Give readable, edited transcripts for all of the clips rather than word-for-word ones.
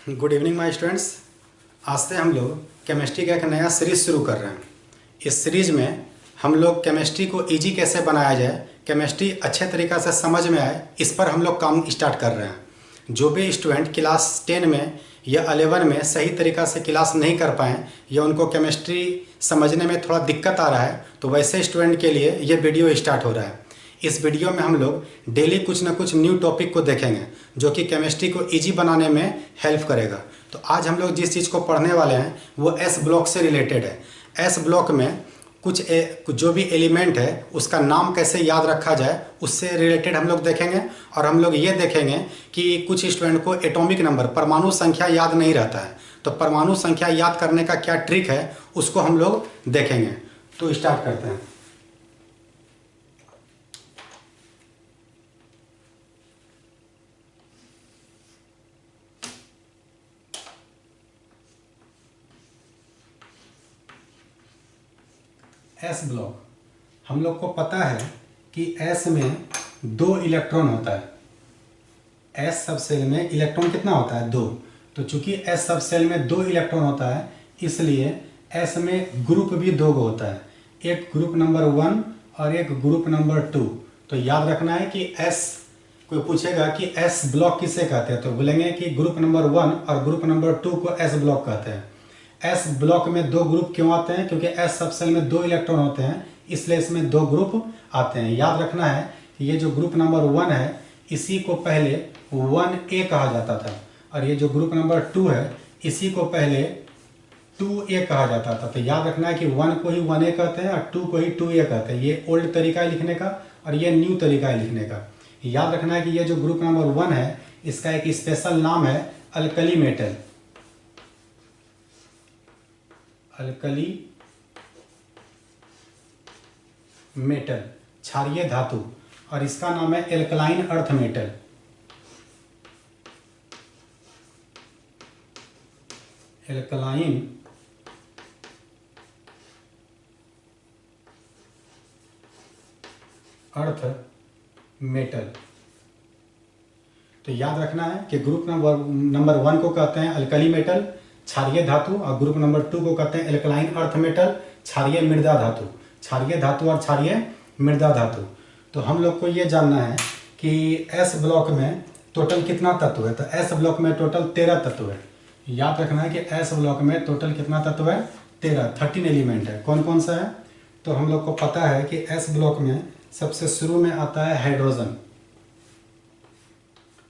Good evening my students. आज से हम लोग केमिस्ट्री का एक नया सीरीज़ शुरू कर रहे हैं। इस सीरीज़ में हम लोग केमिस्ट्री को इजी कैसे बनाया जाए, केमिस्ट्री अच्छे तरीक़ा से समझ में आए, इस पर हम लोग काम स्टार्ट कर रहे हैं। जो भी स्टूडेंट क्लास 10 में या 11 में सही तरीक़ा से क्लास नहीं कर पाएँ या उनको केमिस्ट्री समझने में थोड़ा दिक्कत आ रहा है, तो वैसे स्टूडेंट के लिए ये वीडियो स्टार्ट हो रहा है। इस वीडियो में हम लोग डेली कुछ ना कुछ न्यू टॉपिक को देखेंगे जो कि केमिस्ट्री को इजी बनाने में हेल्प करेगा। तो आज हम लोग जिस चीज़ को पढ़ने वाले हैं वो एस ब्लॉक से रिलेटेड है। एस ब्लॉक में कुछ जो भी एलिमेंट है उसका नाम कैसे याद रखा जाए उससे रिलेटेड हम लोग देखेंगे। और हम लोग ये देखेंगे कि कुछ स्टूडेंट को एटॉमिक नंबर परमाणु संख्या याद नहीं रहता है, तो परमाणु संख्या याद करने का क्या ट्रिक है उसको हम लोग देखेंगे। तो स्टार्ट करते हैं। एस ब्लॉक, हम लोग को पता है कि एस में 2 इलेक्ट्रॉन होता है। एस सब सेल में इलेक्ट्रॉन कितना होता है? 2। तो चूंकि एस सब सेल में 2 इलेक्ट्रॉन होता है इसलिए एस में ग्रुप भी 2 होता है, एक ग्रुप नंबर 1 और एक ग्रुप नंबर 2। तो याद रखना है कि एस, कोई पूछेगा कि एस ब्लॉक किसे कहते हैं तो बोलेंगे कि ग्रुप नंबर 1 और ग्रुप नंबर 2 को एस ब्लॉक कहते हैं। एस ब्लॉक में 2 ग्रुप क्यों आते हैं? क्योंकि एस सब सेल में 2 इलेक्ट्रॉन होते हैं इसलिए इसमें 2 ग्रुप आते हैं। याद रखना है कि ये जो ग्रुप नंबर 1 है इसी को पहले 1A कहा जाता था और ये जो ग्रुप नंबर 2 है इसी को पहले 2A कहा जाता था। तो याद रखना है कि 1 को ही 1A कहते हैं और 2 को ही 2A कहते हैं। ये ओल्ड तरीका है लिखने का और ये न्यू तरीका है लिखने का। याद रखना है कि ये जो ग्रुप नंबर 1 है इसका एक स्पेशल नाम है अल्कली मेटल। अल्कली मेटल, क्षारीय धातु, और इसका नाम है alkaline earth metal. Alkaline earth metal. तो याद रखना है कि ग्रुप नंबर 1 को कहते हैं अल्कली मेटल, क्षारीय धातु, और ग्रुप नंबर 2 को कहते हैं एल्कलाइन अर्थ मेटल, क्षारीय मृदा धातु। क्षारीय धातु और क्षारीय मृदा धातु। तो हम लोग को ये जानना है कि एस ब्लॉक में टोटल कितना तत्व है। तो एस ब्लॉक में टोटल 13 तत्व है। याद रखना है कि एस ब्लॉक में टोटल कितना तत्व है? 13 एलिमेंट है। कौन कौन सा है? तो हम लोग को पता है कि एस ब्लॉक में सबसे शुरू में आता है hydrogen.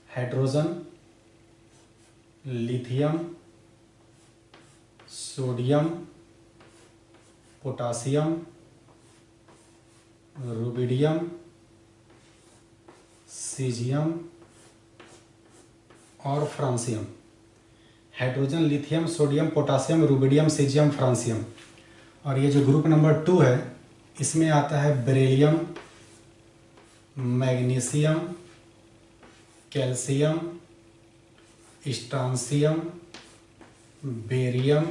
Hydrogen, lithium, sodium, potassium, rubidium, caesium और francium. Hydrogen, lithium, sodium, potassium, rubidium, caesium, francium. और ये जो ग्रुप नंबर 2 है इसमें आता है beryllium, magnesium, calcium, strontium, barium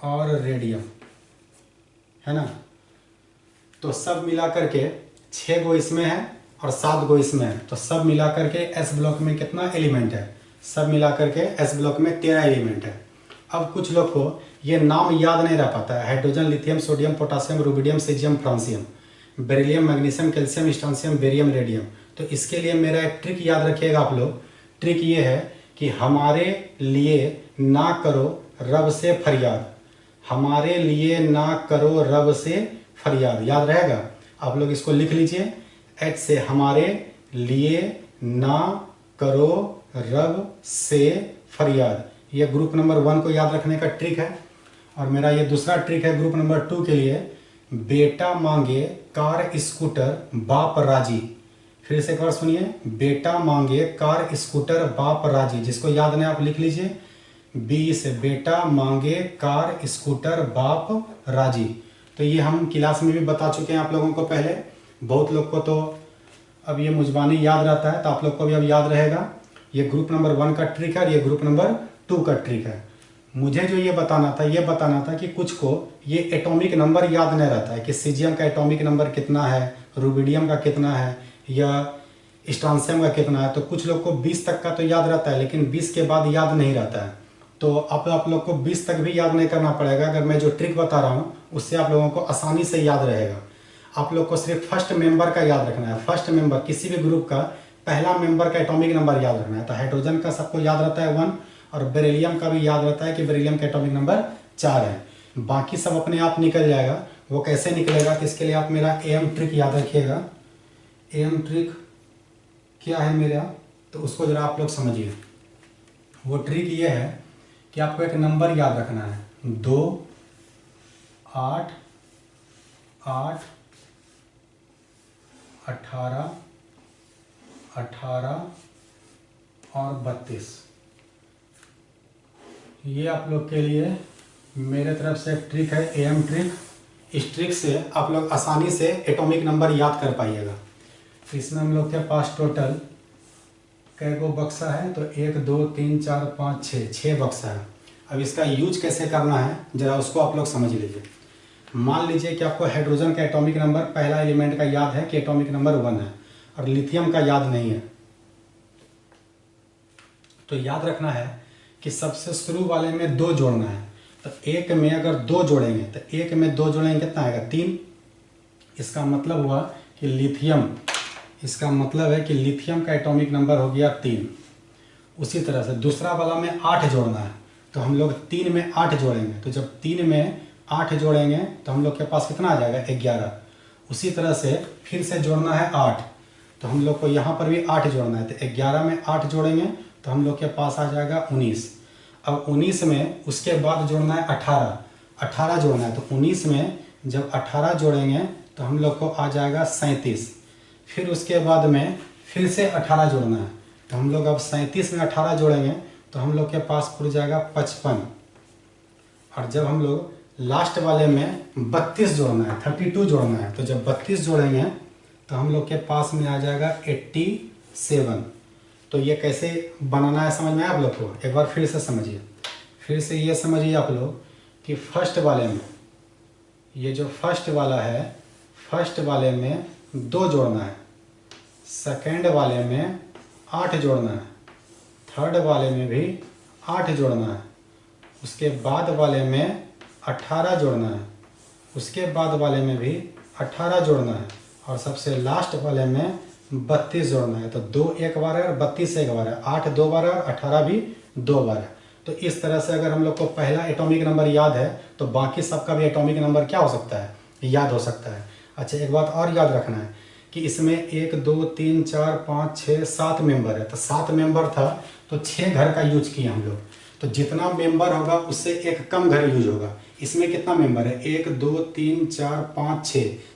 और रेडियम, है ना। तो सब मिला करके 6 गो इसमें है और 7 गो इसमें है। तो सब मिला करके एस ब्लॉक में कितना एलिमेंट है? सब मिला करके एस ब्लॉक में 13 एलिमेंट है। अब कुछ लोग को ये नाम याद नहीं रह पाता है। Hydrogen, lithium, sodium, potassium, rubidium, caesium, francium, beryllium, magnesium, calcium, strontium, barium, radium. तो इसके लिए मेरा एक ट्रिक याद रखिएगा आप लोग। ट्रिक ये है कि हमारे लिए ना करो रब से फरियाद। हमारे लिए ना करो रब से फरियाद, याद रहेगा। आप लोग इसको लिख लीजिए। एच से हमारे लिए ना करो रब से फरियाद। ये ग्रुप नंबर 1 को याद रखने का ट्रिक है। और मेरा ये दूसरा ट्रिक है ग्रुप नंबर 2 के लिए। बेटा मांगे कार स्कूटर बाप राजी। फिर से एक बार सुनिए। बेटा मांगे कार स्कूटर बाप राजी। जिसको याद नहीं आप लिख लीजिए। 20 बेटा मांगे कार स्कूटर बाप राजी। तो ये हम क्लास में भी बता चुके हैं आप लोगों को पहले। बहुत लोग को तो अब ये मुजबानी याद रहता है, तो आप लोग को भी अब याद रहेगा। ये ग्रुप नंबर 1 का ट्रिक है और ये ग्रुप नंबर 2 का ट्रिक है। मुझे जो ये बताना था कि कुछ को ये एटॉमिक नंबर याद नहीं रहता है कि सीजियम का एटॉमिक नंबर कितना है, रुबिडियम का कितना है, या स्ट्रांसियम का कितना है। तो कुछ लोग को 20 तक का तो याद रहता है, लेकिन 20 के बाद याद नहीं रहता है। तो आप लोग को 20 तक भी याद नहीं करना पड़ेगा। अगर मैं जो ट्रिक बता रहा हूँ उससे आप लोगों को आसानी से याद रहेगा। आप लोग को सिर्फ फर्स्ट मेंबर का याद रखना है। फर्स्ट मेंबर किसी भी ग्रुप का पहला मेंबर का एटॉमिक नंबर याद रखना है। तो हाइड्रोजन का सबको याद रहता है 1, और बेरिलियम का भी याद रहता है कि बेरिलियम का एटॉमिक नंबर 4 है। बाकी सब अपने आप निकल जाएगा। वो कैसे निकलेगा, तो इसके लिए आप मेरा एम ट्रिक याद रखिएगा। एम ट्रिक क्या है मेरा, तो उसको ज़रा आप लोग समझिए। वो ट्रिक ये है कि आपको एक नंबर याद रखना है 2, 8, 8, 18, 18 और 32। ये आप लोग के लिए मेरे तरफ से एक ट्रिक है, एम ट्रिक। इस ट्रिक से आप लोग आसानी से एटॉमिक नंबर याद कर पाइएगा। तो इसमें हम लोग के पास टोटल कै गो बक्सा है, तो 1 2 3 4 5 6 बक्सा है। अब इसका यूज कैसे करना है ज़रा उसको आप लोग समझ लीजिए। मान लीजिए कि आपको हाइड्रोजन का एटॉमिक नंबर पहला एलिमेंट का याद है कि एटॉमिक नंबर 1 है, और लिथियम का याद नहीं है। तो याद रखना है कि सबसे शुरू वाले में 2 जोड़ना है। तो एक में अगर 2 जोड़ेंगे तो एक में 2 जोड़ेंगे कितना आएगा, 3। इसका मतलब हुआ कि लिथियम, इसका मतलब है कि लिथियम का एटॉमिक नंबर हो गया 3। उसी तरह से दूसरा वाला में 8 जोड़ना है। तो हम लोग 3 में 8 जोड़ेंगे। तो जब 3 में 8 जोड़ेंगे तो हम लोग के पास कितना आ जाएगा, 11। उसी तरह से फिर से जोड़ना है 8, तो हम लोग को यहाँ पर भी 8 जोड़ना है। तो 11 में 8 जोड़ेंगे तो हम लोग के पास आ जाएगा 19। अब 19 में उसके बाद जोड़ना है 18, 18 जोड़ना है। तो 19 में जब 18 जोड़ेंगे तो हम लोग को आ जाएगा 37। फिर उसके बाद में फिर से 18 जोड़ना है। तो हम लोग अब 37 में 18 जोड़ेंगे तो हम लोग के पास खुल जाएगा 55। और जब हम लोग लास्ट वाले में 32 जोड़ना है, 32 जोड़ना है। तो जब 32 जोड़ेंगे तो हम लोग के पास में आ जाएगा 87। तो ये कैसे बनाना है समझ में आया आप लोग को, एक बार फिर से समझिए। फिर से ये समझिए आप लोग कि फर्स्ट वाले में, ये जो फर्स्ट वाला है, फर्स्ट वाले में 2 जोड़ना है, सेकेंड वाले में 8 जोड़ना है, थर्ड वाले में भी 8 जोड़ना है, उसके बाद वाले में 18 जोड़ना है, उसके बाद वाले में भी 18 जोड़ना है, और सबसे लास्ट वाले में 32 जोड़ना है। तो 2 एक बार है और 32 एक बार है, 8 2 बार है और 18 भी 2 बार है। तो इस तरह से अगर हम लोग को पहला एटॉमिक नंबर याद है तो बाकी सबका भी एटॉमिक नंबर क्या हो सकता है, याद हो सकता है। अच्छा, एक बात और याद रखना है कि इसमें 1 2 3 4 5 6 7 मेंबर है। तो 7 मेंबर था तो 6 घर का यूज किए हम लोग। तो जितना मेंबर होगा उससे एक कम घर यूज होगा। इसमें कितना मेंबर है, 1 2 3 4 5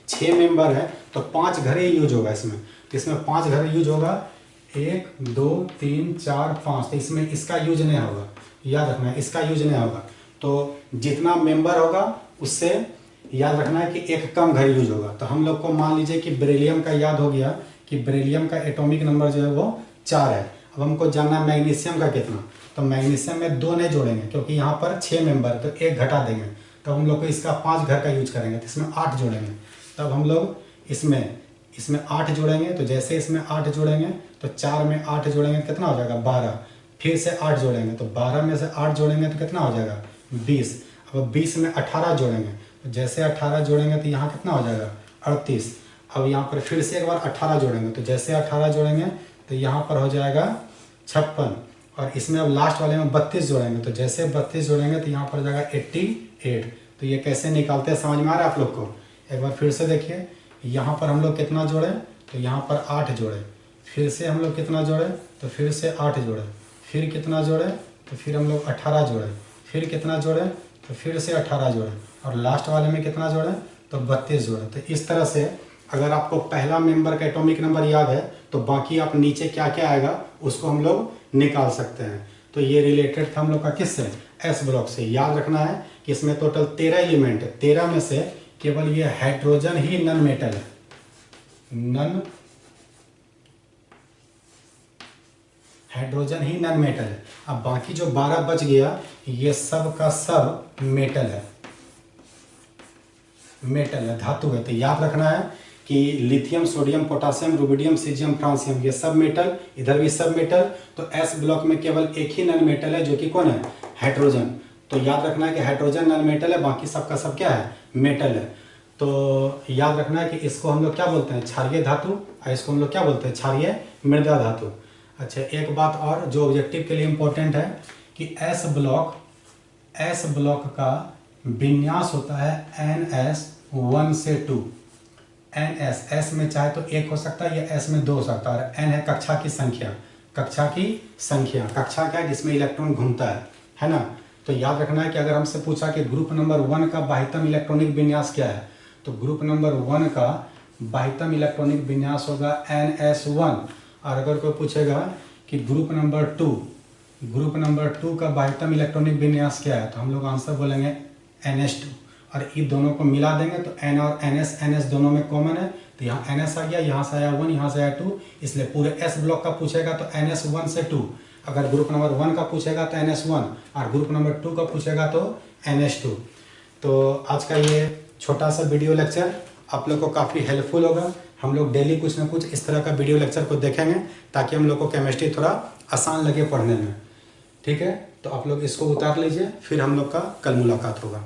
6 मेंबर है तो 5 घर ही यूज होगा इसमें। तो इसमें 5 घर यूज होगा, 1 2 3 4 5। तो इसमें इसका यूज नहीं होगा, याद रखना है, इसका यूज नहीं होगा। तो जितना मेंबर होगा उससे याद रखना है कि एक कम घर यूज होगा। तो हम लोग को मान लीजिए कि बेरिलियम का याद हो गया कि बेरिलियम का एटॉमिक नंबर जो है वो 4 है। अब हमको जानना है मैग्नीशियम का कितना। तो मैग्नीशियम में 2 नहीं जोड़ेंगे क्योंकि यहाँ पर 6 मेंबर, तो 1 घटा देंगे। तो हम लोग को इसका 5 घर का यूज करेंगे, तो इसमें 8 जोड़ेंगे। तब हम लोग इसमें 8 जोड़ेंगे। तो जैसे इसमें 8 जोड़ेंगे तो 4 में 8 जोड़ेंगे तो कितना हो जाएगा, 12। फिर से 8 जोड़ेंगे तो 12 में से 8 जोड़ेंगे तो कितना हो जाएगा, 20। अब 20 में 18 जोड़ेंगे तो जैसे 18 जोड़ेंगे तो यहाँ कितना हो जाएगा, 38। अब यहाँ पर फिर से एक बार 18 जोड़ेंगे तो जैसे 18 जोड़ेंगे तो यहाँ पर हो जाएगा 56। और इसमें अब लास्ट वाले में 32 जोड़ेंगे तो जैसे 32 जोड़ेंगे तो यहाँ पर हो जाएगा 88। तो ये कैसे निकालते हैं समझ में आ रहा है आप लोग को, एक बार फिर से देखिए। यहाँ पर हम लोग कितना जोड़े, तो यहाँ पर 8 जोड़े, फिर से हम लोग कितना जोड़े, तो फिर से 8 जोड़े, फिर कितना जोड़े, तो फिर हम लोग 18 जोड़े, फिर कितना जोड़े, तो फिर से 18 जोड़े, और लास्ट वाले में कितना जोड़े, तो 32 जोड़े। तो इस तरह से अगर आपको पहला मेंबर का एटॉमिक नंबर याद है तो बाकी आप नीचे क्या क्या आएगा उसको हम लोग निकाल सकते हैं। तो ये रिलेटेड था हम लोग का किससे, एस ब्लॉक से। याद रखना है कि इसमें टोटल 13 एलिमेंट है, 13 में से केवल ये हाइड्रोजन ही नन मेटल है, हाइड्रोजन ही नन मेटल है। अब बाकी जो 12 बच गया ये सब का सब मेटल है, धातु है। तो याद रखना है कि lithium, sodium, potassium, rubidium, caesium, francium ये सब मेटल, इधर भी सब मेटल। तो एस ब्लॉक में केवल एक ही नॉन मेटल है जो कि कौन है, हाइड्रोजन। तो याद रखना है कि हाइड्रोजन नॉन मेटल है, बाकी सबका सब क्या है, मेटल है। तो याद रखना है कि इसको हम लोग क्या बोलते हैं, क्षारीय धातु, और इसको हम लोग क्या बोलते हैं, क्षारीय मृदा धातु। अच्छा, एक बात और जो ऑब्जेक्टिव के लिए इम्पोर्टेंट है कि एस ब्लॉक का विन्यास होता है NS1 से 2। NS, एस में चाहे तो एक हो सकता है या एस में 2 हो सकता है, और N है कक्षा की संख्या। कक्षा क्या है, जिसमें इलेक्ट्रॉन घूमता है ना। तो याद रखना है कि अगर हमसे पूछा कि ग्रुप नंबर 1 का बाह्यतम इलेक्ट्रॉनिक विन्यास क्या है, तो ग्रुप नंबर 1 का बाह्यतम इलेक्ट्रॉनिक विन्यास होगा NS1। और अगर कोई पूछेगा कि ग्रुप नंबर 2 का बाह्यतम इलेक्ट्रॉनिक विन्यास क्या है, तो हम लोग आंसर बोलेंगे NS2। और इन दोनों को मिला देंगे तो N और NS दोनों में कॉमन है, तो यहाँ NS आ गया, यहाँ से आया 1, यहाँ से आया 2, इसलिए पूरे S ब्लॉक का पूछेगा तो NS1 से 2। अगर ग्रुप नंबर 1 का पूछेगा तो NS1, और ग्रुप नंबर 2 का पूछेगा तो NS2। तो आज का ये छोटा सा वीडियो लेक्चर आप लोग को काफ़ी हेल्पफुल होगा। हम लोग डेली कुछ ना कुछ इस तरह का वीडियो लेक्चर को देखेंगे ताकि हम लोग को केमिस्ट्री थोड़ा आसान लगे पढ़ने में। ठीक है, तो आप लोग इसको उतार लीजिए, फिर हम लोग का कल मुलाकात होगा।